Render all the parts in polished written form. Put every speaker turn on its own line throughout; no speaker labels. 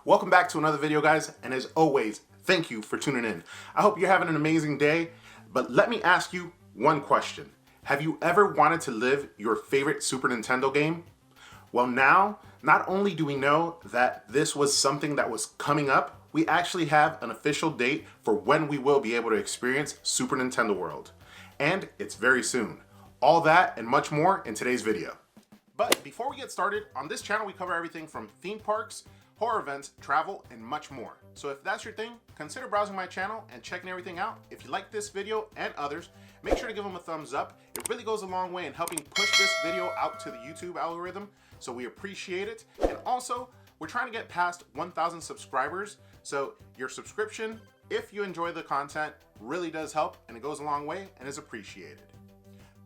Welcome back to another video, guys, and as always, thank you for tuning in. I hope you're having an amazing day, but let me ask you one question. Have you ever wanted to live your favorite Super Nintendo game? Well, now, not only do we know that this was something that was coming up, we actually have an official date for when we will be able to experience Super Nintendo World. And it's very soon. All that and much more in today's video. But before we get started, on this channel we cover everything from theme parks, horror events, travel, and much more. So if that's your thing, consider browsing my channel and checking everything out. If you like this video and others, make sure to give them a thumbs up. It really goes a long way in helping push this video out to the YouTube algorithm, so we appreciate it. And also, we're trying to get past 1,000 subscribers, so your subscription, if you enjoy the content, really does help, and it goes a long way and is appreciated.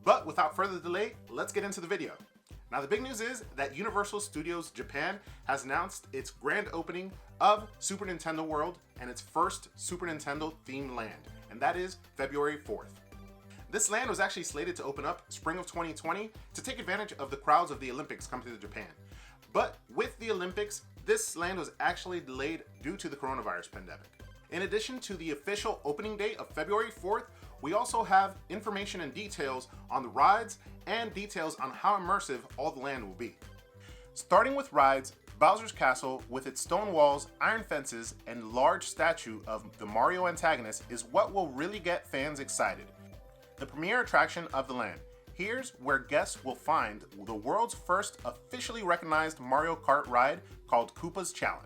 But without further delay, let's get into the video. Now, the big news is that Universal Studios Japan has announced its grand opening of Super Nintendo World and its first Super Nintendo themed land, and that is February 4th. This land was actually slated to open up spring of 2020 to take advantage of the crowds of the Olympics coming to Japan. But with the Olympics, this land was actually delayed due to the coronavirus pandemic. In addition to the official opening date of February 4th, we also have information and details on the rides and details on how immersive all the land will be. Starting with rides, Bowser's Castle, with its stone walls, iron fences, and large statue of the Mario antagonist, is what will really get fans excited. The premier attraction of the land. Here's where guests will find the world's first officially recognized Mario Kart ride called Koopa's Challenge.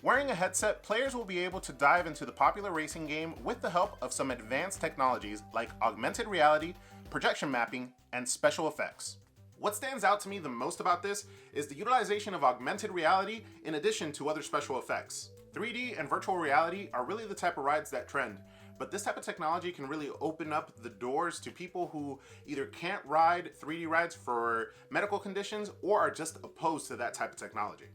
Wearing a headset, players will be able to dive into the popular racing game with the help of some advanced technologies like augmented reality, projection mapping, and special effects. What stands out to me the most about this is the utilization of augmented reality in addition to other special effects. 3D and virtual reality are really the type of rides that trend, but this type of technology can really open up the doors to people who either can't ride 3D rides for medical conditions or are just opposed to that type of technology.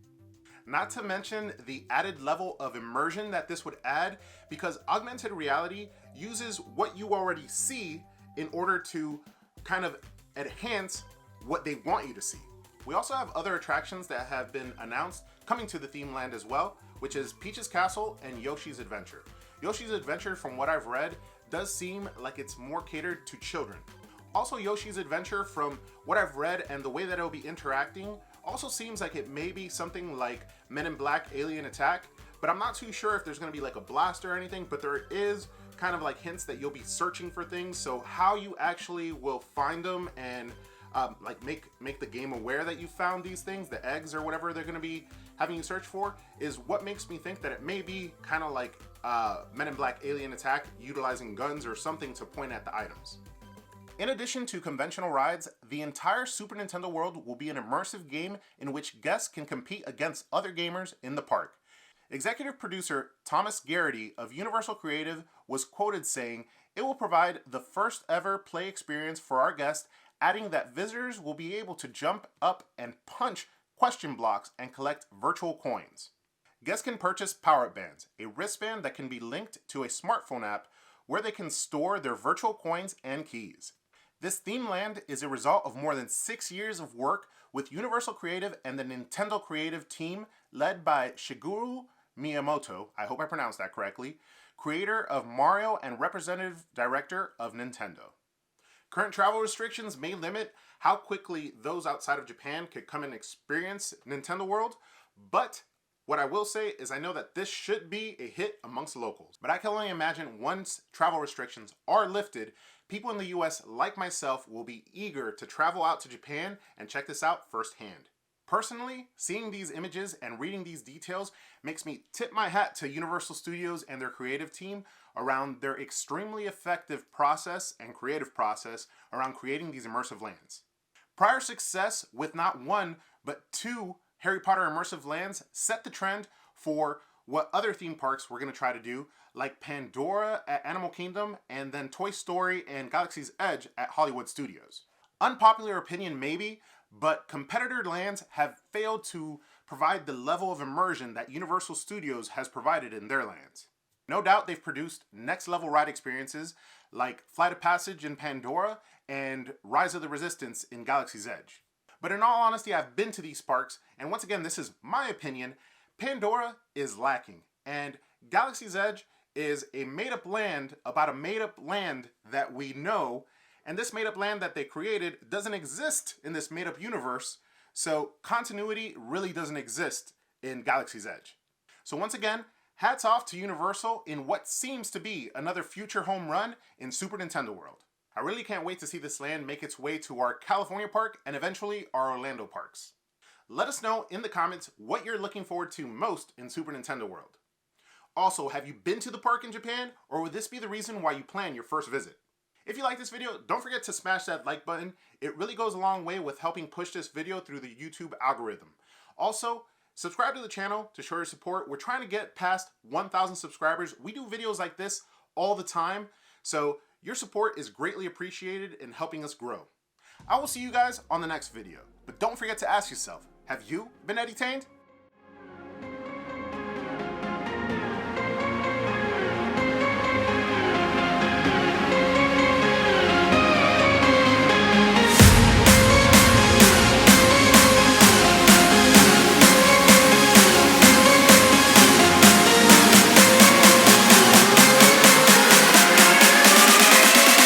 Not to mention the added level of immersion that this would add, because augmented reality uses what you already see in order to kind of enhance what they want you to see. We also have other attractions that have been announced coming to the theme land as well, which is Peach's Castle and Yoshis Adventure. Yoshi's Adventure, from what I've read, does seem like it's more catered to children. Also, Yoshi's Adventure, from what I've read and the way that it'll be interacting, also seems like it may be something like Men in Black Alien Attack, but I'm not too sure if there's going to be like a blast or anything, but there is kind of like hints that you'll be searching for things, so how you actually will find them and like make the game aware that you found these things, the eggs or whatever they're going to be having you search for, is what makes me think that it may be kind of like Men in Black Alien Attack, utilizing guns or something to point at the items. In addition to conventional rides, the entire Super Nintendo World will be an immersive game in which guests can compete against other gamers in the park. Executive producer Thomas Garrity of Universal Creative was quoted saying, "It will provide the first ever play experience for our guests," adding that visitors will be able to jump up and punch question blocks and collect virtual coins. Guests can purchase power-up bands, a wristband that can be linked to a smartphone app where they can store their virtual coins and keys. This theme land is a result of more than 6 years of work with Universal Creative and the Nintendo Creative team led by Shigeru Miyamoto, I hope I pronounced that correctly, creator of Mario and representative director of Nintendo. Current travel restrictions may limit how quickly those outside of Japan could come and experience Nintendo World, but what I will say is I know that this should be a hit amongst locals. But I can only imagine once travel restrictions are lifted, people in the US like myself will be eager to travel out to Japan and check this out firsthand. Personally, seeing these images and reading these details makes me tip my hat to Universal Studios and their creative team around their extremely effective process and creative process around creating these immersive lands. Prior success with not one, but 2 Harry Potter immersive lands set the trend for what other theme parks we're going to try to do, like Pandora at Animal Kingdom and then Toy Story and Galaxy's Edge at Hollywood Studios. Unpopular opinion maybe, but competitor lands have failed to provide the level of immersion that Universal Studios has provided in their lands. No doubt they've produced next level ride experiences like Flight of Passage in Pandora and Rise of the Resistance in Galaxy's Edge. But in all honesty, I've been to these parks, and once again, this is my opinion, Pandora is lacking, and Galaxy's Edge is a made-up land about a made-up land that we know, and this made-up land that they created doesn't exist in this made-up universe, so continuity really doesn't exist in Galaxy's Edge. So once again, hats off to Universal in what seems to be another future home run in Super Nintendo World. I really can't wait to see this land make its way to our California park and eventually our Orlando parks. Let us know in the comments what you're looking forward to most in Super Nintendo World. Also, have you been to the park in Japan, or would this be the reason why you plan your first visit? If you like this video, don't forget to smash that like button. It really goes a long way with helping push this video through the YouTube algorithm. Also, subscribe to the channel to show your support. We're trying to get past 1,000 subscribers. We do videos like this all the time, so your support is greatly appreciated in helping us grow. I will see you guys on the next video, but don't forget to ask yourself, have you been entertained?